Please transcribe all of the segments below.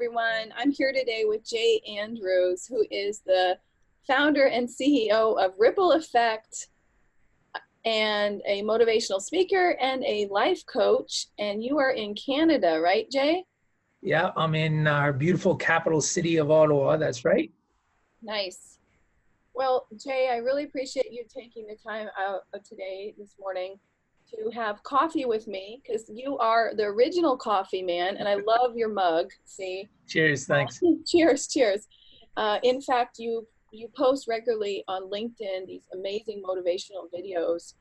everyone. I'm here today with Jay Andrews, who is the founder and CEO of Ripple Effect and a motivational speaker and a life coach. And you are in Canada, right, Jay? Yeah, I'm in our beautiful capital city of Ottawa. That's right. Nice. Well, Jay, I really appreciate you taking the time out of today, this morning, to have coffee with me because you are the original coffee man, and I love your mug. See, Cheers. Thanks. cheers, cheers. In fact, you post regularly on LinkedIn these amazing motivational videos,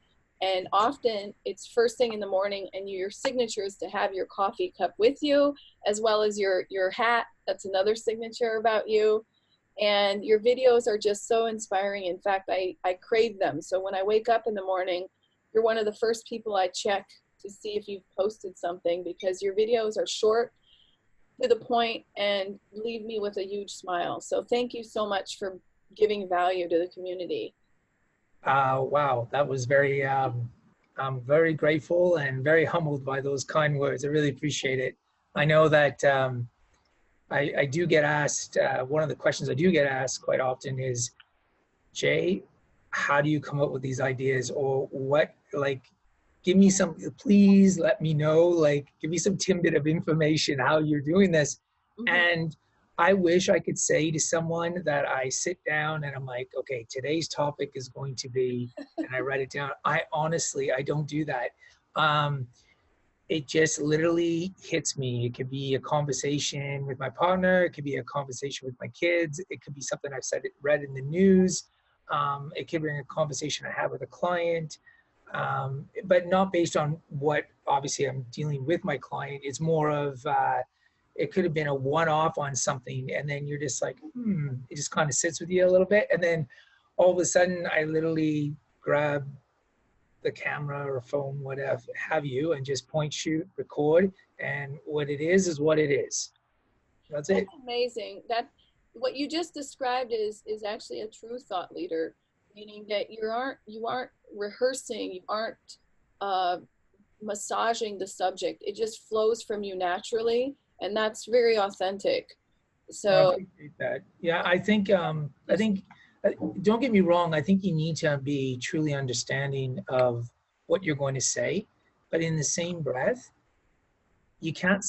and often it's first thing in the morning, and your signature is to have your coffee cup with you, as well as your hat. That's another signature about you. And your videos are just so inspiring. In fact, I crave them. So when I wake up in the morning, you're one of the first people I check to see if you've posted something because your videos are short, to the point, and leave me with a huge smile. So thank you so much for giving value to the community. Wow, that was I'm very grateful and very humbled by those kind words. I really appreciate it. I know that I do get asked, one of the questions I do get asked quite often is, Jay, how do you come up with these ideas? Or what, like, give me some, please let me know, like, give me some tidbit of information how you're doing this. Mhm. And I wish I could say to someone that I sit down and I'm like, okay, today's topic is going to be, and I write it down. I honestly, I don't do that. Um, it just literally hits me. It could be a conversation with my partner. It could be a conversation with my kids. It could be something I've said, read in the news. It could be a conversation I have with a client, but not based on what obviously I'm dealing with my client. It's more of it could have been a one-off on something, and then you're just like, it just kind of sits with you a little bit, and then all of a sudden, I literally grab the camera or phone, whatever have you, and just point, shoot, record, and what it is what it is. That's That's it. amazing. That what you just described is actually a true thought leader, meaning that you aren't rehearsing, you aren't uh, massaging the subject. It just flows from you naturally, and that's very authentic. Well, I So appreciate that. Yeah, I think don't get me wrong, I think you need to be truly understanding of what you're going to say, but in the same breath, you can't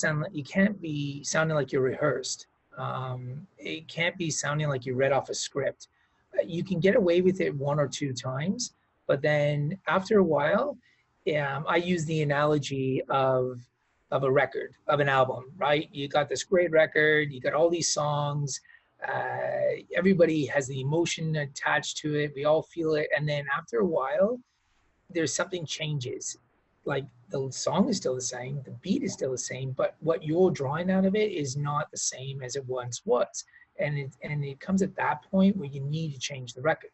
be sounding like you're rehearsed. It can't be sounding like you read off a script. You can get away with it one or two times, but then after a while, I use the analogy of a record, of an album, right? You got this great record, you got all these songs, everybody has the emotion attached to it, we all feel it, and then after a while, there's something changes. Like the song is still the same, the beat is still the same, but what you're drawing out of it is not the same as it once was. And it comes at that point where you need to change the record.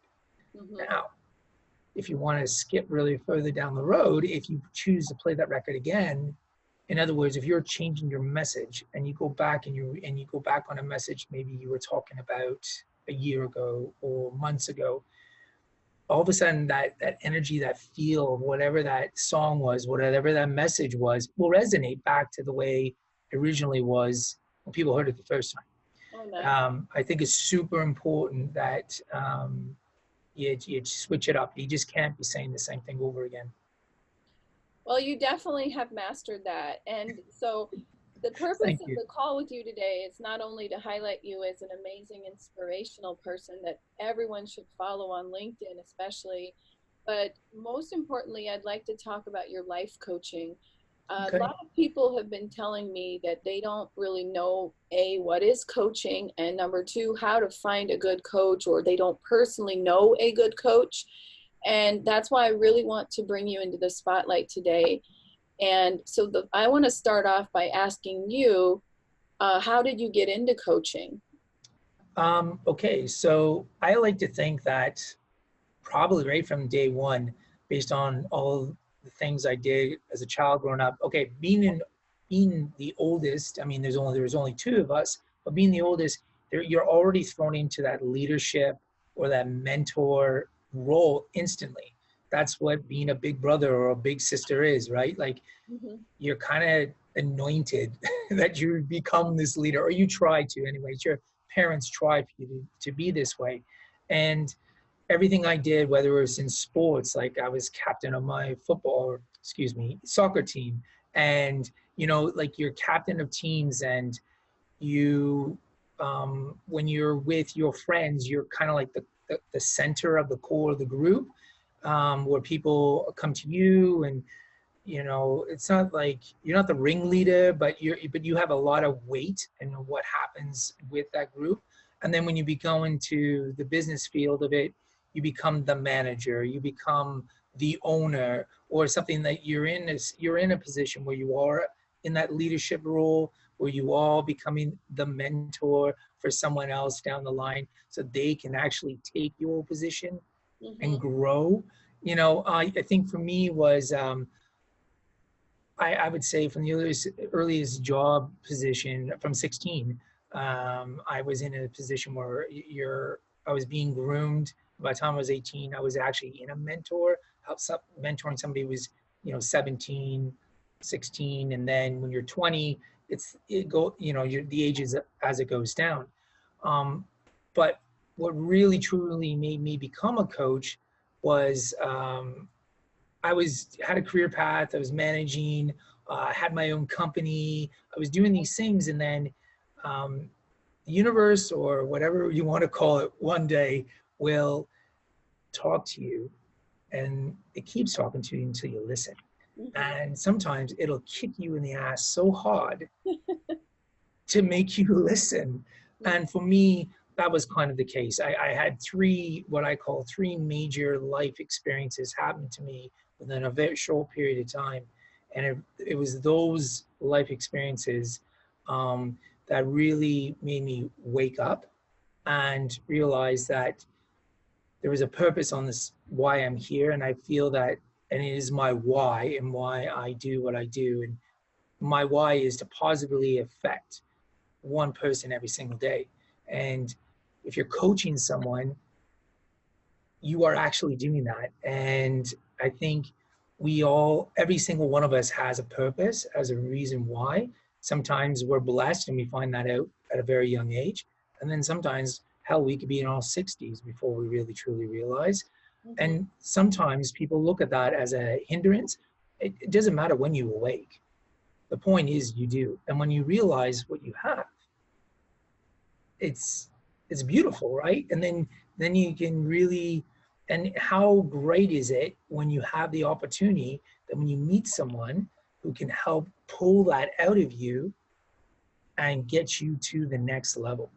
mhm. Now, if you want to skip really further down the road, if you choose to play that record again, in other words, if you're changing your message and you go back and you go back on a message maybe you were talking about a year ago or months ago, all of a sudden that energy, that feel of whatever that song was, whatever that message was, will resonate back to the way it originally was when people heard it the first time. Oh, nice. I think it's super important that you switch it up. You just can't be saying the same thing over again. Well, you definitely have mastered that. And so the purpose Thank of you. the call with you today is not only to highlight you as an amazing, inspirational person that everyone should follow on LinkedIn, especially, but most importantly, I'd like to talk about your life coaching. A Okay. lot of people have been telling me that they don't really know, A, what is coaching, and number two, how to find a good coach, or they don't personally know a good coach. And that's why I really want to bring you into the spotlight today. And so I want to start off by asking you, how did you get into coaching? Okay, so I like to think that probably right from day one, based on all the things I did as a child growing up. Okay, being the oldest, I mean, there's only two of us, but being the oldest, you're already thrown into that leadership or that mentor role instantly. That's what being a big brother or a big sister is, right? Like Mhm. you're kind of anointed that you become this leader, or you try to anyway. Your parents try for you to be this way. And everything I did, whether it was in sports, like I was captain of my soccer team, and like you're captain of teams, and you when you're with your friends, you're kind of like the center of the core of the group, where people come to you, and it's not like you're not the ringleader, but you have a lot of weight in what happens with that group. And then when you go into the business field of it, you become the manager, you become the owner, or something that you're in a position where you are in that leadership role, where you are becoming the mentor for someone else down the line, so they can actually take your position and grow. I think for me was, I would say from the earliest job position from 16, I was in a position where I was being groomed. By the time I was 18, I was actually in a mentoring somebody who was, 17, 16. And then when you're 20, the age is as it goes down. But what really truly made me become a coach was, I had a career path. I was managing, had my own company. I was doing these things, and then the universe, or whatever you want to call it, one day will talk to you, and it keeps talking to you until you listen. And sometimes it'll kick you in the ass so hard to make you listen. And for me, that was kind of the case. I had what I call three major life experiences happen to me within a very short period of time. And it was those life experiences that really made me wake up and realize that there was a purpose on this, why I'm here. And I feel that, and it is my why, and why I do what I do. And my why is to positively affect one person every single day. And if you're coaching someone, you are actually doing that. And I think every single one of us has a purpose, as a reason why. Sometimes we're blessed and we find that out at a very young age. And then sometimes, hell, we could be in our 60s before we really truly realize. And sometimes people look at that as a hindrance. It doesn't matter when you awake. The point is you do. And when you realize what you have, it's beautiful, right? And then you can really, and how great is it when you have the opportunity that when you meet someone who can help pull that out of you and get you to the next level.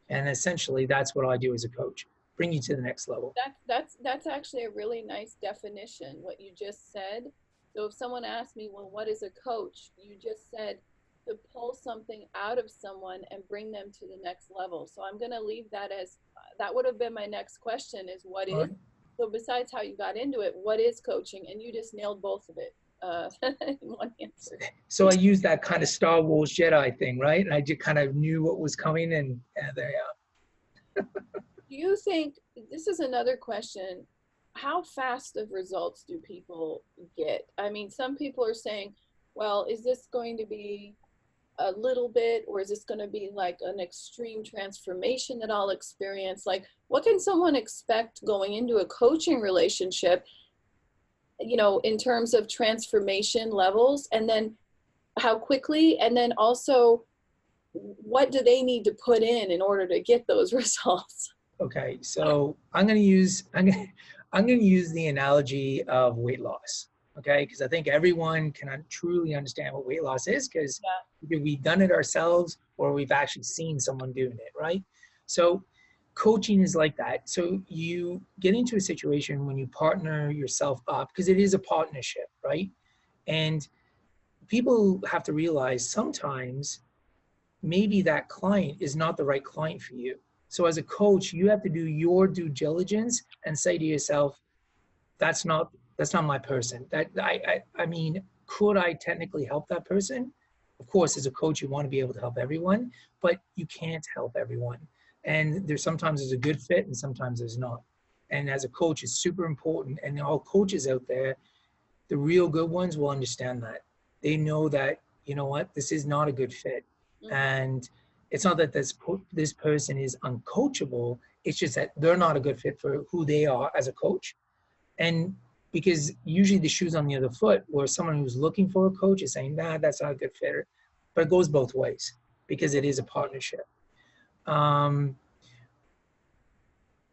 And essentially that's what I do as a coach, bring you to the next level. That's actually a really nice definition, what you just said. So if someone asked me, well, what is a coach? You just said to pull something out of someone and bring them to the next level. So I'm going to leave that as, that would have been my next question, is what is, so besides how you got into it, what is coaching? And you just nailed both of it in one answer. So I used that kind of Star Wars Jedi thing, right? And I just kind of knew what was coming, and there you are. Do you think, this is another question, how fast of results do people get? I mean, some people are saying, well, is this going to be a little bit, or is this going to be like an extreme transformation that I'll experience? Like, what can someone expect going into a coaching relationship, in terms of transformation levels, and then how quickly, and then also what do they need to put in order to get those results? Okay, so I'm going to use the analogy of weight loss. Okay, because I think everyone can truly understand what weight loss is, because either we've done it ourselves or we've actually seen someone doing it, right? So coaching is like that. So you get into a situation when you partner yourself up, because it is a partnership, right? And people have to realize sometimes maybe that client is not the right client for you. So as a coach, you have to do your due diligence and say to yourself, that's not my person. I mean, could I technically help that person? Of course, as a coach, you want to be able to help everyone, but you can't help everyone. And sometimes there's a good fit and sometimes there's not. And as a coach, it's super important. And all coaches out there, the real good ones will understand that. They know that you know what, this is not a good fit. Mhm. And it's not that this person is uncoachable. It's just that they're not a good fit for who they are as a coach. And because usually the shoe's on the other foot, where someone who's looking for a coach is saying, nah, that's not a good fit. But it goes both ways because it is a partnership.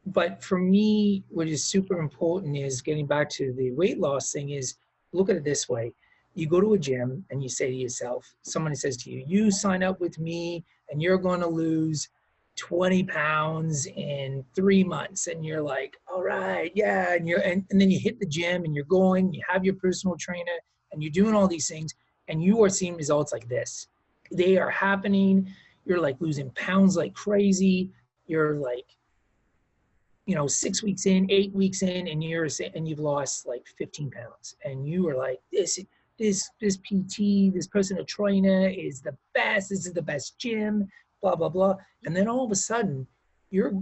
But for me, what is super important is getting back to the weight loss thing is look at it this way. You go to a gym and you say to yourself, someone says to you, you sign up with me and you're going to lose 20 pounds in 3 months. And you're like, all right, yeah. And then you hit the gym and you're going, you have your personal trainer and you're doing all these things and you are seeing results like this. They are happening. You're like losing pounds like crazy. You're like, 6 weeks in, 8 weeks in, and you've lost like 15 pounds, and you are like, this PT, this personal trainer is the best. This is the best gym, blah blah blah. And then all of a sudden, you're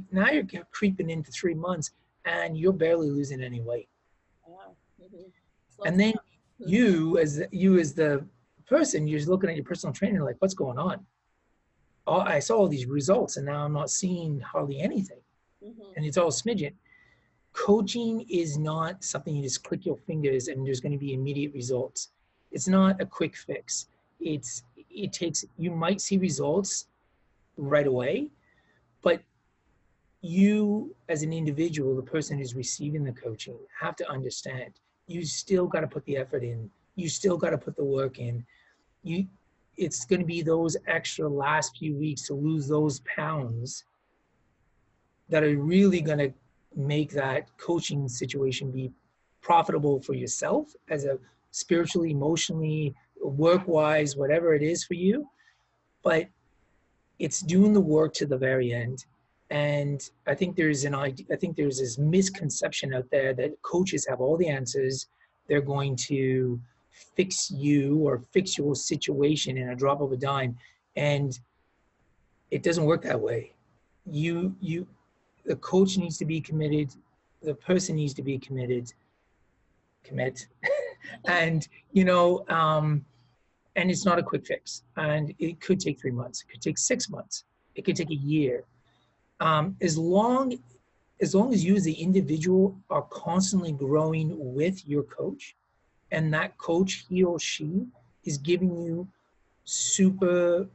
creeping into 3 months, and you're barely losing any weight. Wow. And then you as the person, you're just looking at your personal trainer like, what's going on? Oh, I saw all these results, and now I'm not seeing hardly anything. And it's all smidgen. Coaching is not something you just click your fingers and there's going to be immediate results. It's not a quick fix. You might see results right away, but you as an individual, the person who's receiving the coaching, have to understand you still got to put the effort in. You still got to put the work in. It's going to be those extra last few weeks to lose those pounds that are really going to make that coaching situation be profitable for yourself as a spiritually, emotionally, work-wise, whatever it is for you. But it's doing the work to the very end. And I think there's this misconception out there that coaches have all the answers. They're going to fix you or fix your situation in a drop of a dime. And it doesn't work that way. The coach needs to be committed. The person needs to be commit. And, and it's not a quick fix. And it could take 3 months. It could take 6 months. It could take a year. As long as you as the individual are constantly growing with your coach, and that coach, he or she, is giving you super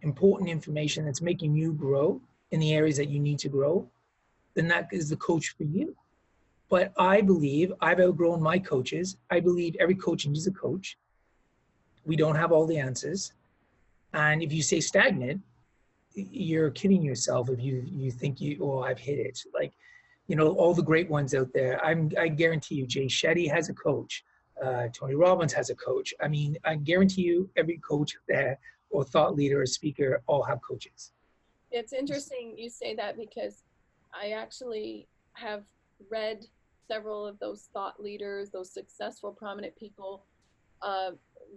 important information that's making you grow in the areas that you need to grow, then that is the coach for you. But I believe I've outgrown my coaches. I believe every coach needs a coach. We don't have all the answers. And if you stay stagnant, you're kidding yourself if you think I've hit it. Like, all the great ones out there. I guarantee you, Jay Shetty has a coach. Tony Robbins has a coach. I mean, I guarantee you every coach there or thought leader or speaker all have coaches. It's interesting you say that because I actually have read several of those thought leaders, those successful, prominent people,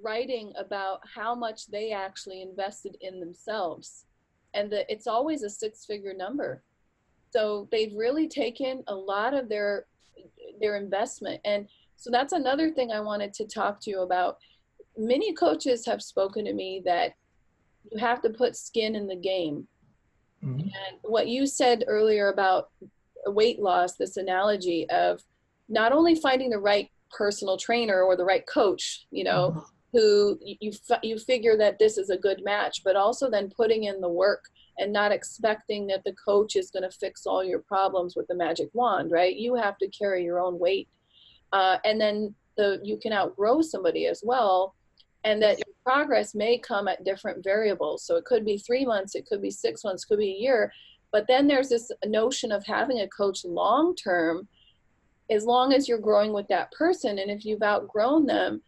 writing about how much they actually invested in themselves. And that it's always a 6-figure number. So they've really taken a lot of their investment. And so that's another thing I wanted to talk to you about. Many coaches have spoken to me that you have to put skin in the game. Mm-hmm. And what you said earlier about weight loss, this analogy of not only finding the right personal trainer or the right coach, mm-hmm. who you figure that this is a good match, but also then putting in the work and not expecting that the coach is going to fix all your problems with the magic wand, right? You have to carry your own weight. And then you can outgrow somebody as well. And that your progress may come at different variables. So it could be 3 months, it could be 6 months, could be a year. But then there's this notion of having a coach long-term, as long as you're growing with that person. And if you've outgrown them,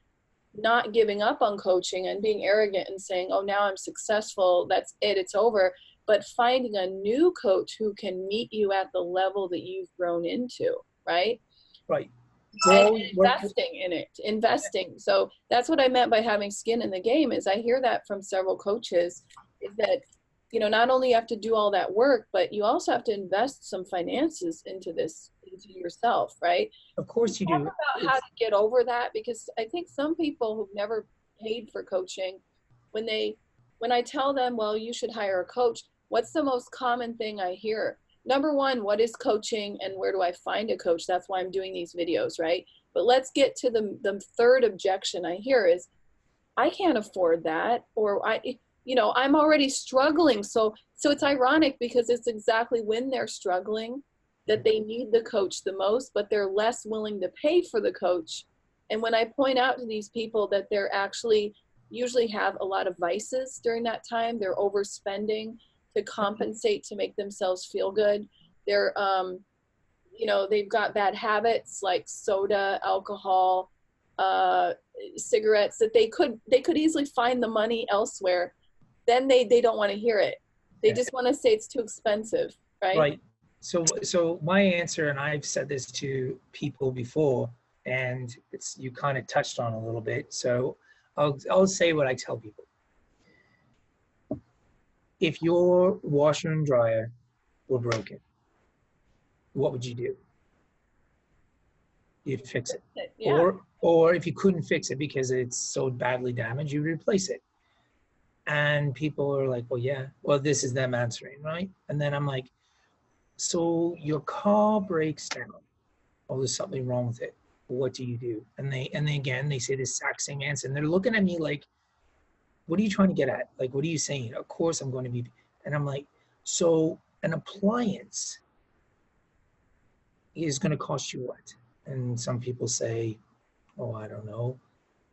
not giving up on coaching and being arrogant and saying, oh, now I'm successful, that's it, it's over. But finding a new coach who can meet you at the level that you've grown into, right? Right. And investing. So that's what I meant by having skin in the game. Is I hear that from several coaches, is that, not only you have to do all that work, but you also have to invest some finances into yourself, right? Of course you do. Talk about how to get over that, because I think some people who've never paid for coaching, when I tell them, well, you should hire a coach, what's the most common thing I hear? Number one, what is coaching and where do I find a coach? That's why I'm doing these videos, right? But let's get to the third objection I hear is, I can't afford that, or I'm already struggling. So it's ironic because it's exactly when they're struggling that they need the coach the most, but they're less willing to pay for the coach. And when I point out to these people that they're actually usually have a lot of vices during that time, they're overspending to compensate to make themselves feel good. They're they've got bad habits like soda, alcohol, uh, cigarettes, that they could easily find the money elsewhere. Then they don't want to hear it. They Yeah. just want to say it's too expensive, right? Right. So my answer, and I've said this to people before, and it's you kind of touched on a little bit. So I'll say what I tell people. If your washer and dryer were broken, what would you do? You'd fix it. Yeah. Or if you couldn't fix it because it's so badly damaged, you replace it. And people are like, well, yeah, well, this is them answering, right? And then I'm like, so your car breaks down. Oh, there's something wrong with it. What do you do? And they again they say the exact same answer. And they're looking at me like, what are you trying to get at? Like, what are you saying? Of course I'm going to be. And I'm like, so an appliance is going to cost you what? And some people say, oh, I don't know.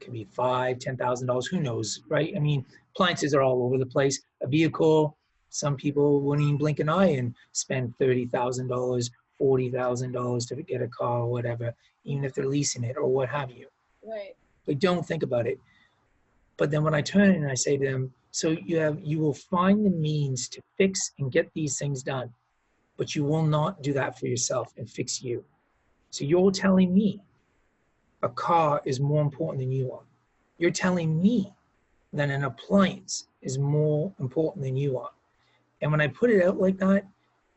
It could be $5,000, $10,000. Who knows, right? I mean, appliances are all over the place. A vehicle, some people wouldn't even blink an eye and spend $30,000, $40,000 to get a car or whatever, even if they're leasing it or what have you. Right. But don't think about it. But then when I turn and I say to them, so you will find the means to fix and get these things done, but you will not do that for yourself and fix you. So you're telling me a car is more important than you are. You're telling me that an appliance is more important than you are. And when I put it out like that,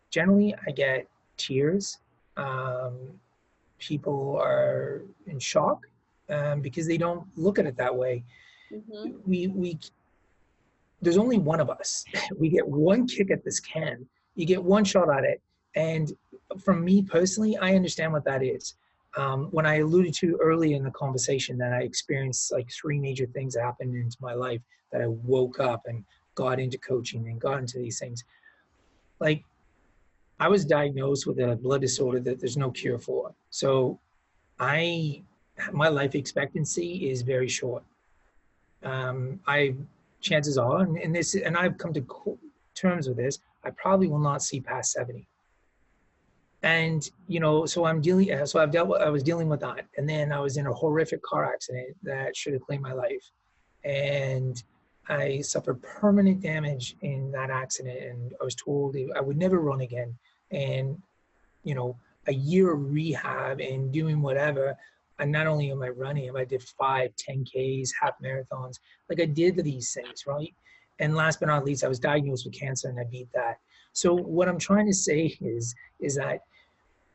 generally I get tears. Um, People are in shock because they don't look at it that way. Mm-hmm. We there's only one of us. We get one kick at this can. You get one shot at it. And from me personally, I understand what that is. When I alluded to early in the conversation that I experienced like three major things that happened into my life, that I woke up and got into coaching and got into these things. Like I was diagnosed with a blood disorder that there's no cure for. So my life expectancy is very short. I chances are, and I've come to terms with this, I probably will not see past 70. And so I was dealing with that, and then I was in a horrific car accident that should have claimed my life, and I suffered permanent damage in that accident, and I was told I would never run again, and a year of rehab and doing whatever. And not only am I running, I did 5, 10Ks, half marathons. Like I did these things, right? And last but not least, I was diagnosed with cancer and I beat that. So what I'm trying to say is that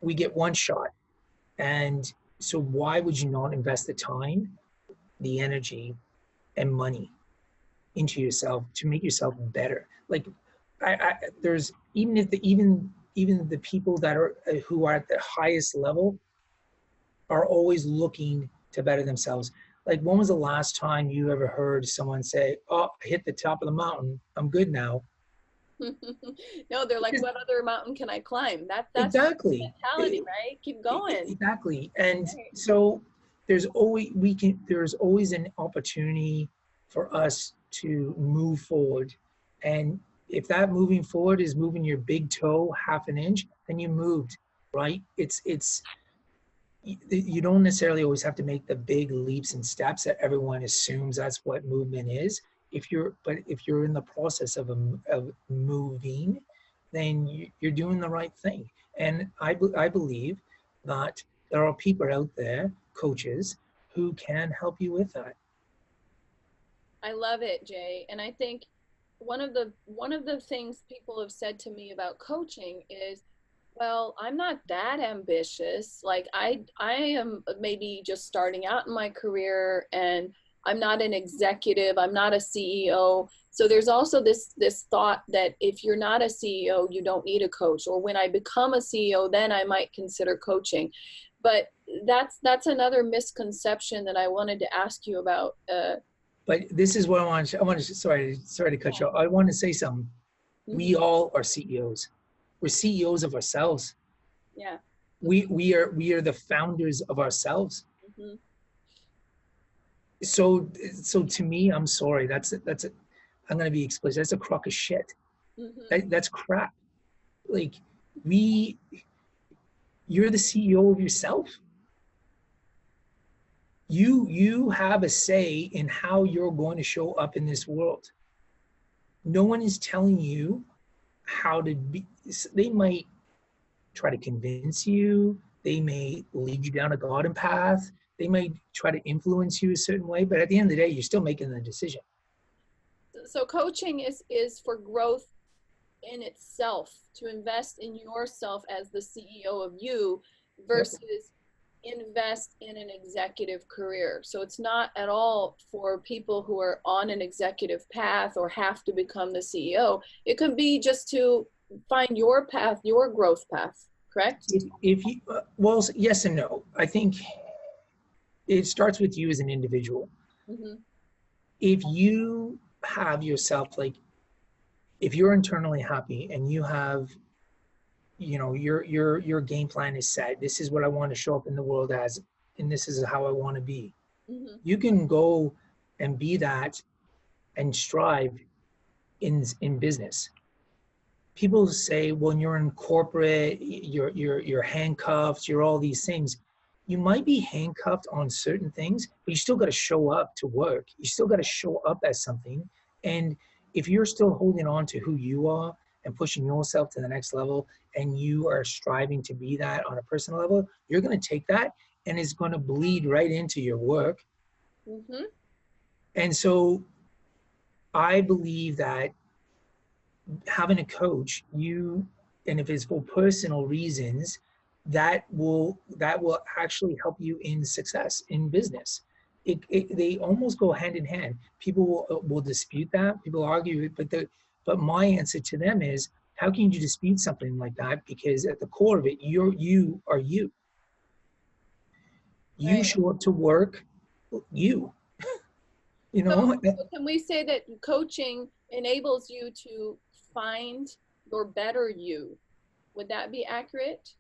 we get one shot. And so why would you not invest the time, the energy, and money into yourself to make yourself better? Like there's even the people that are who are at the highest level are always looking to better themselves. Like when was the last time you ever heard someone say, oh, I hit the top of the mountain, I'm good now? No, they're like, Because what other mountain can I climb? That's the exactly. mentality, right? Keep going. Exactly. And Right. so there's always an opportunity for us to move forward. And if that moving forward is moving your big toe half an inch, then you moved, right? It's you don't necessarily always have to make the big leaps and steps that everyone assumes that's what movement is. If you're in the process of moving, then you're doing the right thing. And I believe that there are people out there, coaches, who can help you with that. I love it, Jay. And I think one of the things people have said to me about coaching is, well, I'm not that ambitious. Like I am maybe just starting out in my career, and I'm not an executive, I'm not a CEO. So there's also this thought that if you're not a CEO, you don't need a coach, or when I become a CEO, then I might consider coaching. But that's another misconception that I wanted to ask you about. But this is what I want to, sorry to cut you off. I want to say something. We all are CEOs. We're CEOs of ourselves. Yeah. We are the founders of ourselves. Mm-hmm. So to me, I'm sorry. I'm gonna be explicit. That's a crock of shit. Mm-hmm. That's crap. Like you're the CEO of yourself. You have a say in how you're going to show up in this world. No one is telling you how to be. They might try to convince you. They may lead you down a garden path. They might try to influence you a certain way, but at the end of the day, you're still making the decision. So coaching is for growth in itself, to invest in yourself as the CEO of you versus invest in an executive career. So it's not at all for people who are on an executive path or have to become the CEO. It can be just to find your path, your growth path, correct? If you, well, yes and no. I think it starts with you as an individual. Mm-hmm. If you have yourself, like, if you're internally happy and you have, your game plan is set, this is what I want to show up in the world as, and this is how I want to be. Mm-hmm. You can go and be that and strive in business. People say when you're in corporate, you're handcuffed, you're all these things. You might be handcuffed on certain things, but you still got to show up to work. You still got to show up as something. And if you're still holding on to who you are and pushing yourself to the next level, and you are striving to be that on a personal level, you're going to take that and it's going to bleed right into your work. Mm-hmm. And so I believe that having a coach, and if it's for personal reasons, that will actually help you in success in business. They almost go hand in hand. People will dispute that. People argue, but my answer to them is, how can you dispute something like that? Because at the core of it, you are you. You Right. show up to work, you. So can we say that coaching enables you to find your better you? Would that be accurate?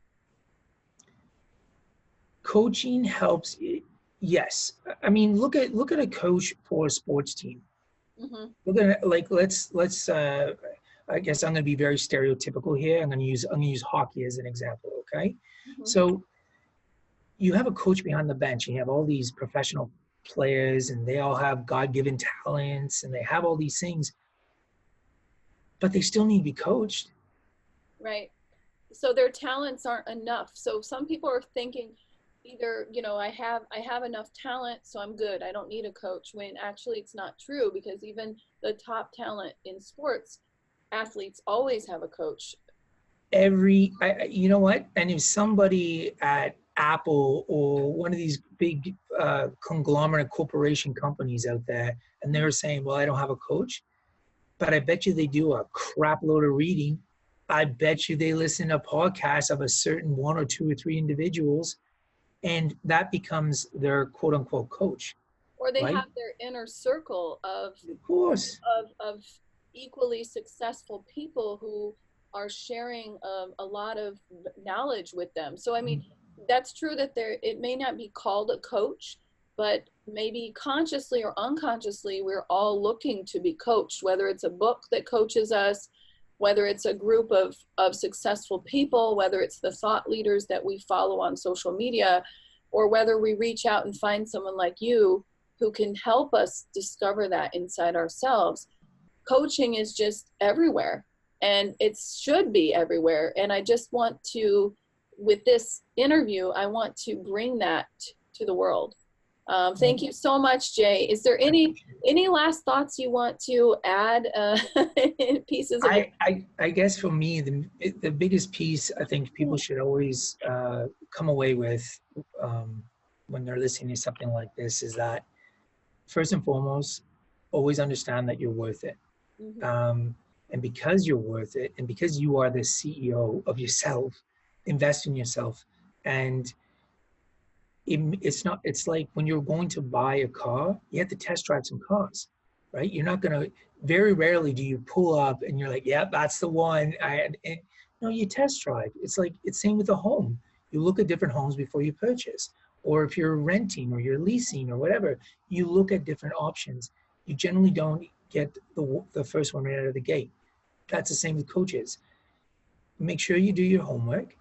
Coaching helps. Yes. I mean, look at a coach for a sports team. Mm-hmm. Look at, like, let's I guess I'm going to be very stereotypical here. I'm going to use hockey as an example, okay? Mm-hmm. So you have a coach behind the bench, and you have all these professional players, and they all have God-given talents, and they have all these things, but they still need to be coached. Right. So their talents aren't enough. So some people are thinking either, I have enough talent, so I'm good. I don't need a coach, when actually it's not true, because even the top talent in sports, athletes always have a coach. You know what? And if somebody at Apple or one of these big conglomerate corporation companies out there, and they're saying, well, I don't have a coach, but I bet you they do a crap load of reading. I bet you they listen to podcasts of a certain one or two or three individuals, and that becomes their quote unquote coach. Or they right? have their inner circle of course. Of equally successful people who are sharing a lot of knowledge with them. So I mean, that's true that it may not be called a coach, but maybe consciously or unconsciously, we're all looking to be coached, whether it's a book that coaches us, whether it's a group of successful people, whether it's the thought leaders that we follow on social media, or whether we reach out and find someone like you who can help us discover that inside ourselves. Coaching is just everywhere, and it should be everywhere. And I just want to, with this interview, I want to bring that to the world. Thank you so much, Jay. Is there any last thoughts you want to add? Pieces of I guess for me, the biggest piece I think people should always come away with when they're listening to something like this is that first and foremost, always understand that you're worth it. Mhm. And because you're worth it, and because you are the CEO of yourself, invest in yourself. And it's not, it's like when you're going to buy a car, you have to test drive some cars, right? You're not going to, very rarely do you pull up and you're like, yeah, that's the one. And no, you test drive. It's like, it's same with a home. You look at different homes before you purchase. Or if you're renting or you're leasing or whatever, you look at different options. You generally don't get the first one right out of the gate. That's the same with coaches. Make sure you do your homework,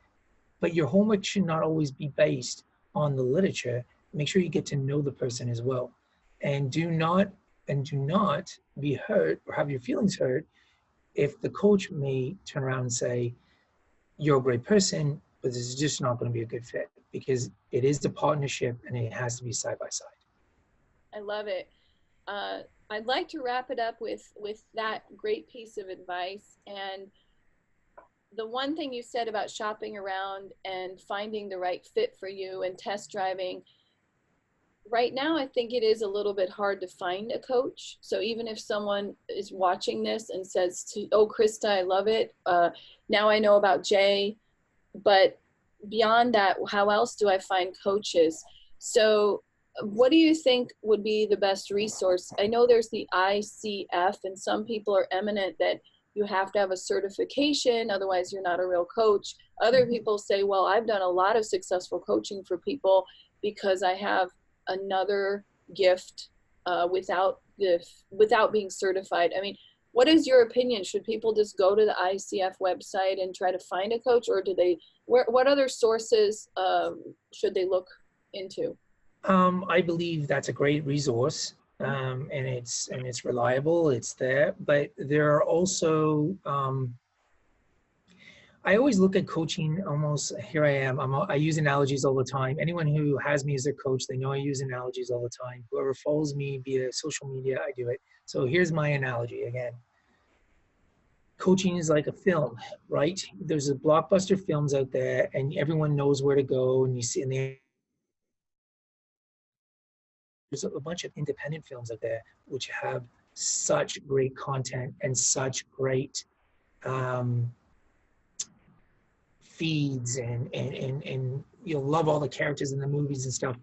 but your homework should not always be based on the literature. Make sure you get to know the person as well. And do not be hurt or have your feelings hurt if the coach may turn around and say, you're a great person, but this is just not going to be a good fit, because it is the partnership and it has to be side by side. I love it. I'd like to wrap it up with that great piece of advice. And the one thing you said about shopping around and finding the right fit for you and test driving, right now I think it is a little bit hard to find a coach. So even if someone is watching this and says to, oh, Krista, I love it, now I know about Jay, but beyond that, how else do I find coaches? So what do you think would be the best resource? I know there's the ICF, and some people are eminent that you have to have a certification, otherwise you're not a real coach. Other people say, well, I've done a lot of successful coaching for people because I have another gift without being certified. I mean, what is your opinion? Should people just go to the ICF website and try to find a coach, or do they, what other sources should they look into? I believe that's a great resource, and it's reliable. It's there, but there are also I always look at coaching almost, here I am, I use analogies all the time. Anyone who has me as their coach, they know I use analogies all the time. Whoever follows me via social media, I do it. So here's my analogy again. Coaching is like a film, right? There's a blockbuster films out there and everyone knows where to go, and you see, and there's a bunch of independent films out there which have such great content and such great feeds, and you'll love all the characters in the movies and stuff.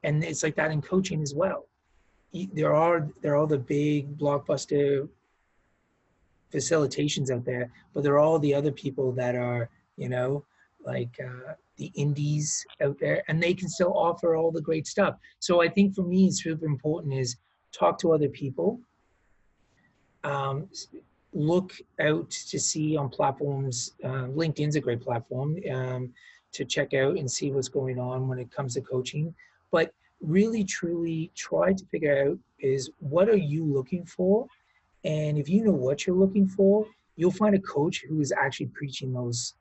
And it's like that in coaching as well. There are the big blockbuster facilitations out there, but there are all the other people that are, like the indies out there, and they can still offer all the great stuff. So I think for me, it's super important is talk to other people. Look out to see on platforms. LinkedIn's a great platform to check out and see what's going on when it comes to coaching. But really, truly try to figure out is, what are you looking for? And if you know what you're looking for, you'll find a coach who is actually preaching those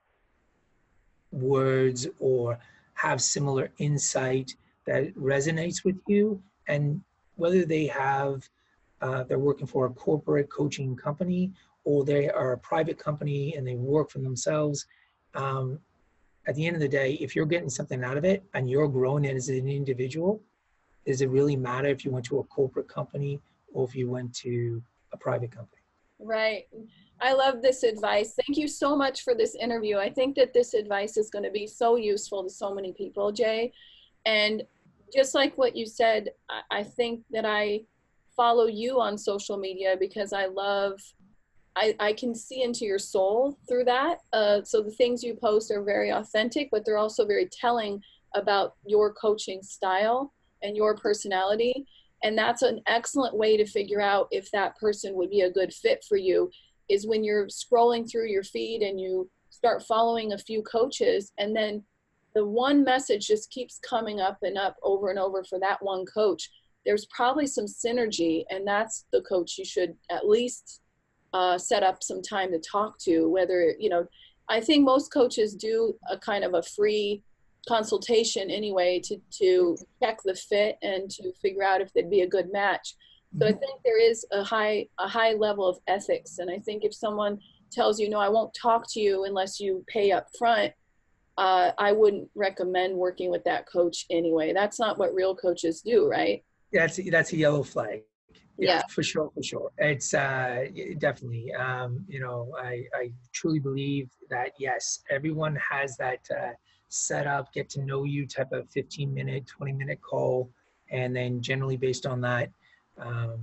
words or have similar insight that resonates with you. And whether they have they're working for a corporate coaching company, or they are a private company and they work for themselves. At the end of the day, if you're getting something out of it and you're growing it as an individual, does it really matter if you went to a corporate company or if you went to a private company? Right. I love this advice. Thank you so much for this interview. I think that this advice is going to be so useful to so many people, Jay. And just like what you said, I think that I follow you on social media because I can see into your soul through that. So the things you post are very authentic, but they're also very telling about your coaching style and your personality. And that's an excellent way to figure out if that person would be a good fit for you, is when you're scrolling through your feed and you start following a few coaches, and then the one message just keeps coming up and up over and over for that one coach. There's probably some synergy, and that's the coach you should at least set up some time to talk to. Whether, I think most coaches do a kind of a free consultation anyway to check the fit and to figure out if they'd be a good match. So I think there is a high level of ethics. And I think if someone tells you, no, I won't talk to you unless you pay up front, I wouldn't recommend working with that coach anyway. That's not what real coaches do, right? that's a yellow flag. Yeah, Yeah. for sure, for sure. It's definitely, I truly believe that yes, everyone has that set up, get to know you type of 15-minute, 20-minute call, and then generally based on that, um,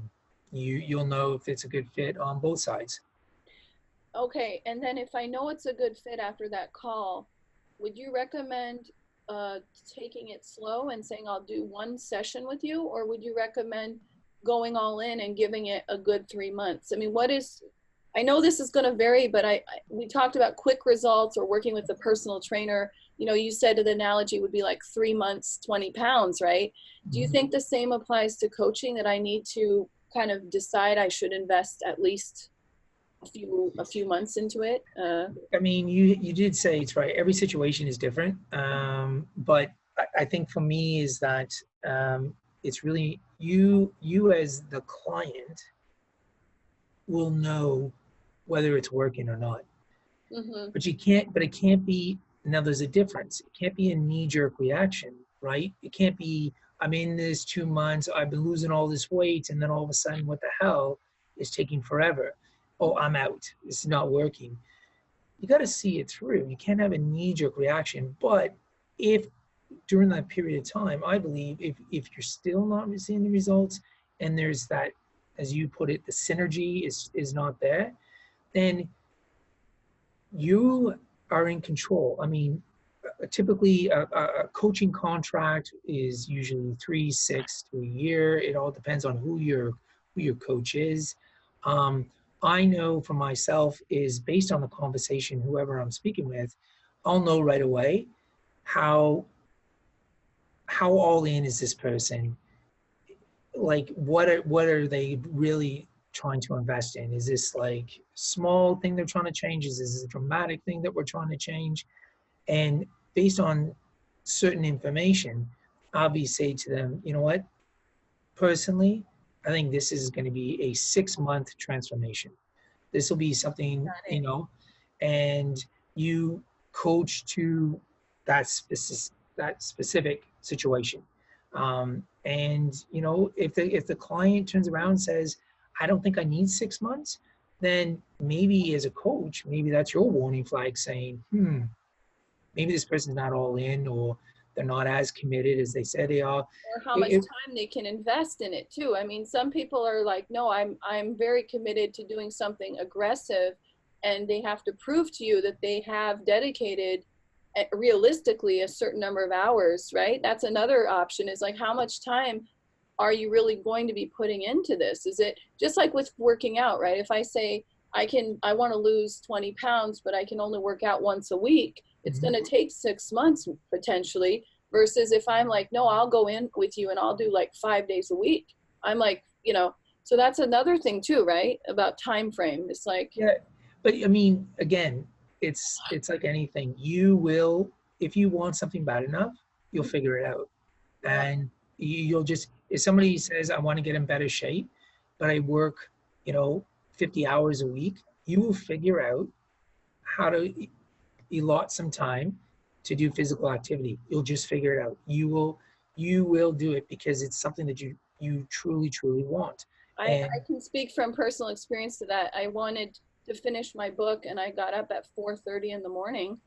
you'll know if it's a good fit on both sides. Okay, and then if I know it's a good fit after that call, would you recommend uh, taking it slow and saying I'll do one session with you, or would you recommend going all in and giving it a good 3 months? I mean, what is, I know this is going to vary, but we talked about quick results or working with a personal trainer. You know, you said the analogy would be like 3 months, 20 pounds, right? Do you Mhm. think the same applies to coaching, that I need to kind of decide I should invest at least a few months into it? I mean, you did say it's right. Every situation is different, but I think for me is that it's really you as the client will know whether it's working or not. Hmm. But you can't. But it can't be. Now there's a difference. It can't be a knee-jerk reaction, right? It can't be. I'm in this 2 months. I've been losing all this weight, and then all of a sudden, what the hell is taking forever? Oh, I'm out. It's not working. You got to see it through. You can't have a knee-jerk reaction. But if during that period of time, I believe if you're still not seeing the results, and there's that, as you put it, the synergy is not there, then you are in control. I mean, typically a coaching contract is usually 3, 6 to a year. It all depends on who your coach is. Um, I know for myself is based on the conversation, whoever I'm speaking with, I'll know right away how how all in is this person. Like what are they really trying to invest in? Is this like small thing they're trying to change? Is this a dramatic thing that we're trying to change? And based on certain information, I'll be say to them, you know what? Personally, I think this is going to be a 6-month transformation. This will be something, Got it. and you coach to that specific situation. And if the client turns around and says, I don't think I need 6 months, then maybe as a coach, maybe that's your warning flag saying, maybe this person's not all in, or they're not as committed as they said they are. Or how much It, time they can invest in it too. I mean, some people are like, no, I'm very committed to doing something aggressive, and they have to prove to you that they have dedicated realistically a certain number of hours, right? That's another option, is like, how much time are you really going to be putting into this? Is it just like with working out, right? If I say I want to lose 20 pounds, but I can only work out once a week, it's going to take 6 months potentially. Versus if I'm like, no, I'll go in with you and I'll do like 5 days a week. I'm like, so that's another thing too, right? About time frame. It's like, yeah, but I mean, again, it's like anything. You will, if you want something bad enough, you'll figure it out. yeah, And you'll just, if somebody says, I want to get in better shape, but I work, 50 hours a week, you will figure out how to allot some time to do physical activity. You'll just figure it out. You will do it because it's something that you truly, truly want. I And can speak from personal experience to that. I wanted to finish my book and I got up at 4:30 in the morning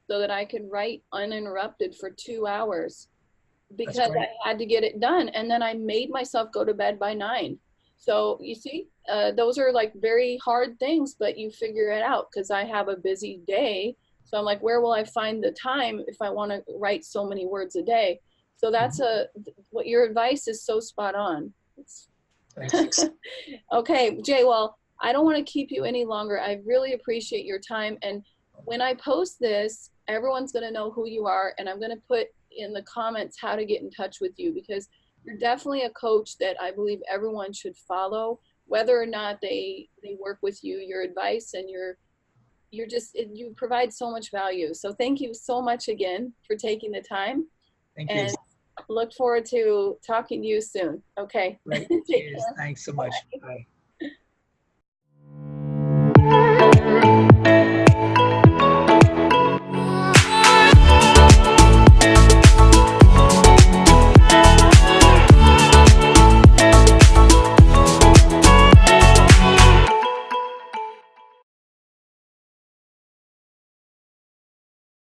so that I could write uninterrupted for 2 hours that's because great. I had to get it done. And then I made myself go to bed by 9. So you see, those are like very hard things, but you figure it out because I have a busy day. So I'm like, where will I find the time if I want to write so many words a day? So Mhm. what your advice is so spot on. It's Thanks. okay, Jay, well, I don't want to keep you any longer. I really appreciate your time. And when I post this, everyone's going to know who you are. And I'm going to put in the comments how to get in touch with you, because you're definitely a coach that I believe everyone should follow, whether or not they work with you. Your advice and you provide so much value. So thank you so much again for taking the time, Thank you. and look forward to talking to you soon. Okay. Right. Take Cheers. care. Thanks so much. Bye.